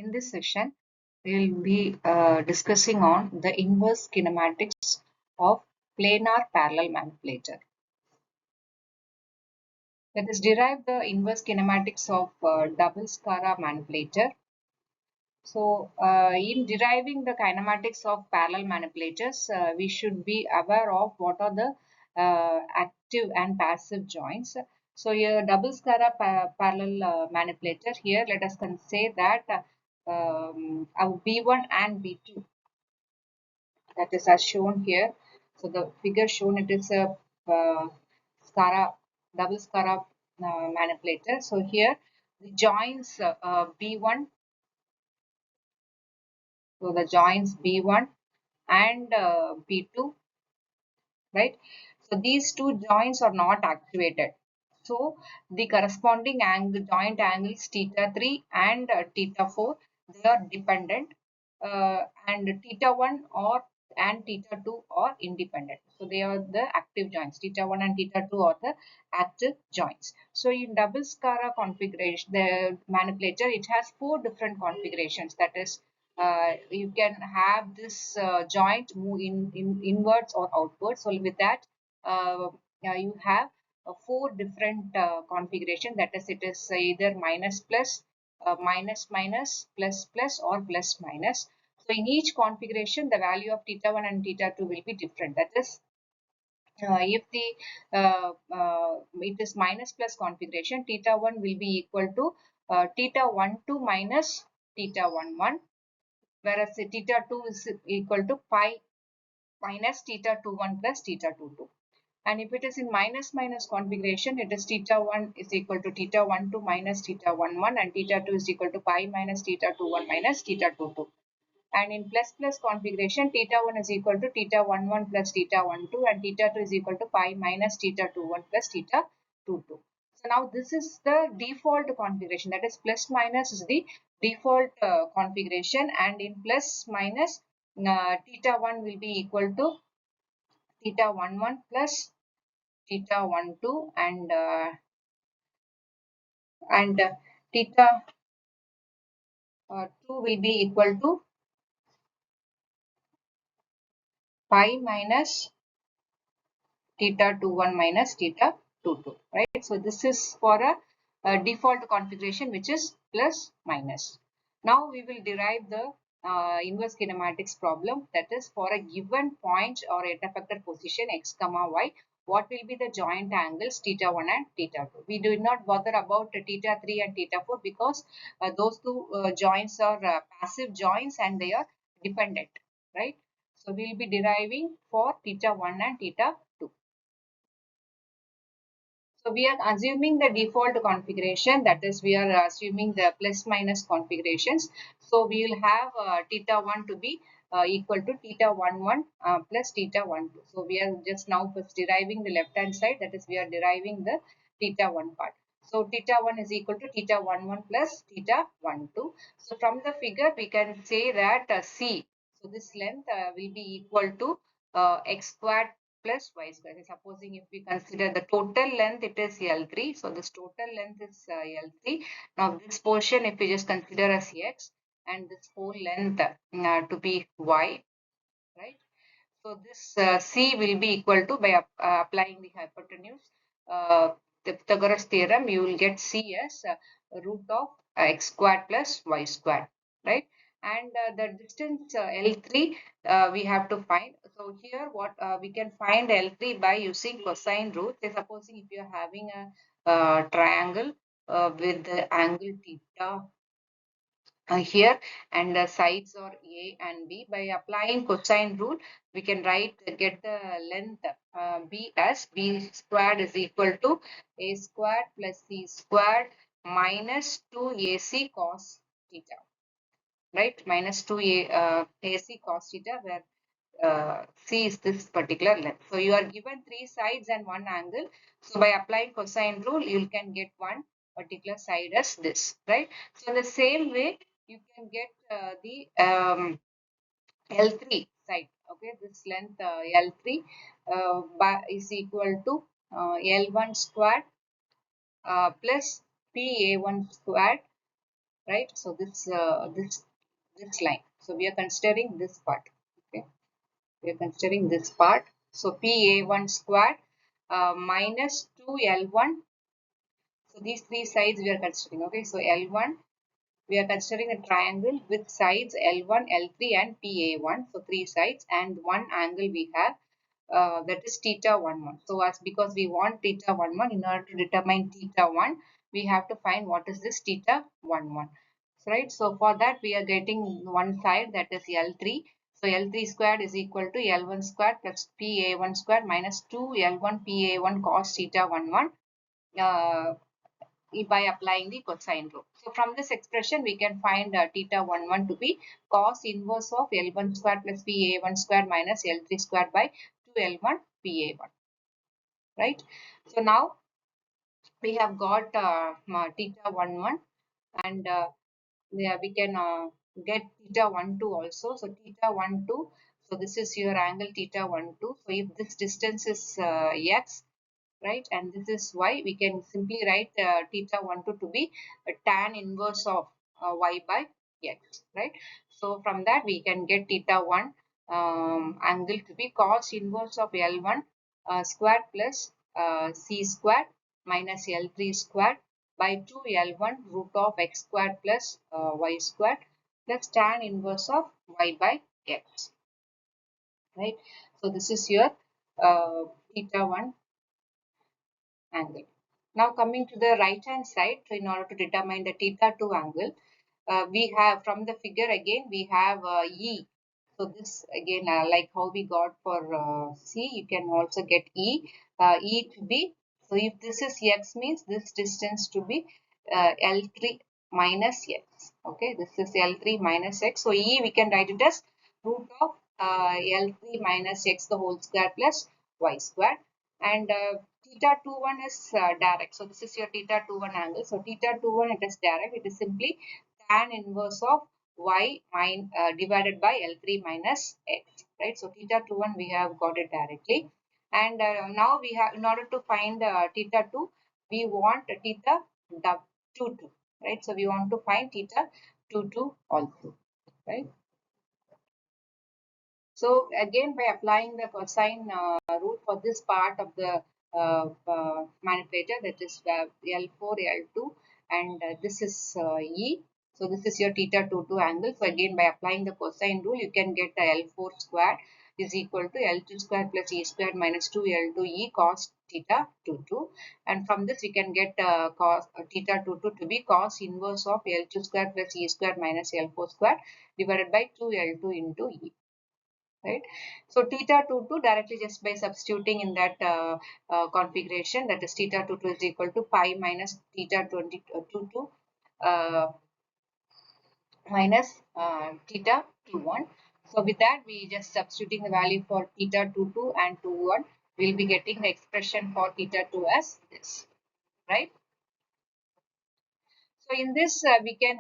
In this session, we will be discussing on the inverse kinematics of planar parallel manipulator. Let us derive the inverse kinematics of double Skara manipulator. So, in deriving the kinematics of parallel manipulators, we should be aware of what are the active and passive joints. So, here double Skara parallel manipulator. Here, let us say that our B1 and B2, that is as shown here. So, the figure shown, it is a Skara double Skara manipulator. So, here the joints B1. So the joints B1 and B2, right? So these two joints are not activated. So the corresponding angle, joint angles theta 3 and theta 4, they are dependent, and theta 1 or and theta 2 are independent. So they are the active joints. Theta 1 and theta 2 are the active joints. So in double Skara configuration, the manipulator, it has four different configurations. That is, you can have this joint move in inwards or outwards. So with that, you have four different configuration. That is, it is either minus plus, minus minus, plus plus, or plus minus. So in each configuration, the value of theta 1 and theta 2 will be different. That is, if the it is minus plus configuration, theta 1 will be equal to theta 1 2 minus theta 1 1, whereas the theta 2 is equal to pi minus theta 2 1 plus theta 2 2. And if it is in minus minus configuration, it is theta 1 is equal to theta 1 2 minus theta 1 1, and theta 2 is equal to pi minus theta 2 1 minus theta 2 2. And in plus plus configuration, theta 1 is equal to theta 1 1 plus theta 1 2, and theta 2 is equal to pi minus theta 2 1 plus theta 2 2. So now this is the default configuration. That is, plus minus is the default configuration, and in plus minus, theta 1 will be equal to theta 1 1 plus theta 1 2, and theta 2 will be equal to pi minus theta 2 1 minus theta 2 2, right? So this is for a default configuration, which is plus minus. Now we will derive the inverse kinematics problem. That is, for a given point or at effector position x comma y, what will be the joint angles theta 1 and theta 2. We do not bother about theta 3 and theta 4 because those two joints are passive joints and they are dependent, right? So we will be deriving for theta 1 and theta 2. So we are assuming the default configuration, that is, we are assuming the plus minus configurations. So we will have theta 1 to be equal to theta 1 1 plus theta 1 2. So we are just now first deriving the left hand side, that is, we are deriving the theta 1 part. So theta 1 is equal to theta 1 1 plus theta 1 2. So from the figure, we can say that C, so this length will be equal to x squared plus y square. Supposing if we consider the total length, it is L3. So this total length is L3. Now this portion, if we just consider as x, and this whole length to be y, right? So this C will be equal to, by applying the hypotenuse, the Pythagoras theorem, you will get C as root of x squared plus y squared, right? And the distance L3 we have to find. So here what we can find L3 by using cosine rule. Say supposing if you are having a triangle with the angle theta here, and the sides are A and B. By applying cosine rule, we can get the length B as B squared is equal to A squared plus C squared minus 2AC cos theta, right? Minus 2 AC cos theta, where C is this particular length. So you are given three sides and one angle. So by applying cosine rule, you can get one particular side as this, right? So in the same way, you can get the L3 side. Okay, this length L3 is equal to L1 squared plus PA1 squared right? So this line. So we are considering this part. Okay, we are considering this part. So PA1 squared minus 2L1. So these three sides we are considering. Okay, so L1, we are considering a triangle with sides L1, L3 and PA1. So three sides, and one angle we have, that is theta 11. So as because we want theta 11, in order to determine theta 1, we have to find what is this theta 11. So, right. So for that we are getting one side, that is L3. So L3 squared is equal to L1 squared plus PA1 squared minus 2 L1 PA1 cos theta 11. By applying the cosine rule. So from this expression we can find theta 11 to be cos inverse of L1 square plus PA1 square minus L3 square by 2L1 PA1, right? So now we have got theta 11, and we can get theta 12 also. So theta 12, so this is your angle theta 12. So if this distance is x, right, and this is y, we can simply write theta 12 to be a tan inverse of y by x, right? So from that we can get theta 1 angle to be cos inverse of L1 squared plus c squared minus L3 squared by 2 L1 root of x squared plus y squared plus tan inverse of y by x, right? So this is your theta 1 angle. Now coming to the right hand side, so in order to determine the theta 2 angle, we have from the figure again we have E. So this again like how we got for C, you can also get E. E to be, so if this is x means this distance to be L3 minus x. Okay, this is L3 minus x. So E we can write it as root of L3 minus x the whole square plus y square, and theta 21 is direct. So this is your theta 21 angle. So theta 21 it is direct. It is simply tan inverse of y divided by L3 minus x, right? So theta 21 we have got it directly, and now we have, in order to find theta 2, we want theta 22, right? So we want to find theta 22 also, right? So again, by applying the cosine rule for this part of the manipulator, that is L4, L2, and this is E. So this is your theta 22 angle. So again, by applying the cosine rule, you can get L4 square is equal to L2 square plus E square minus 2 L2 E cos theta 22. And from this, we can get cos theta 22 to be cos inverse of L2 square plus E square minus L4 square divided by 2 L2 into E, right? So theta 22 directly just by substituting in that configuration, that is theta 22 is equal to pi minus theta 22 uh, minus theta 21. So with that we just substituting the value for theta 22 and 21, we'll be getting the expression for theta 2 as this, right? So in this we can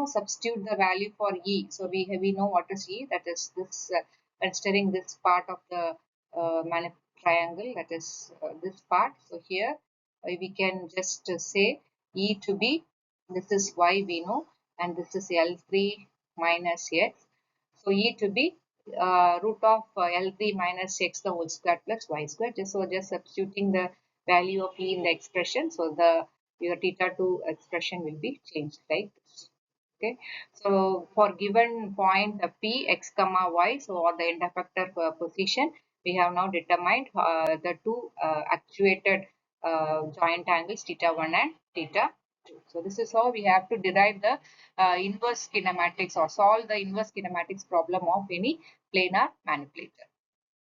substitute the value for E. So we know what is E, that is this considering this part of the triangle, that is this part. So here we can just say E to be, this is Y we know, and this is L3 minus X. So E to be root of L3 minus X the whole square plus Y square. Just substituting the value of E in the expression. So your theta 2 expression will be changed like this. Okay, so for given point P x comma y, so or the end effector position, we have now determined the two actuated joint angles theta 1 and theta 2. So this is how we have to derive the inverse kinematics or solve the inverse kinematics problem of any planar manipulator.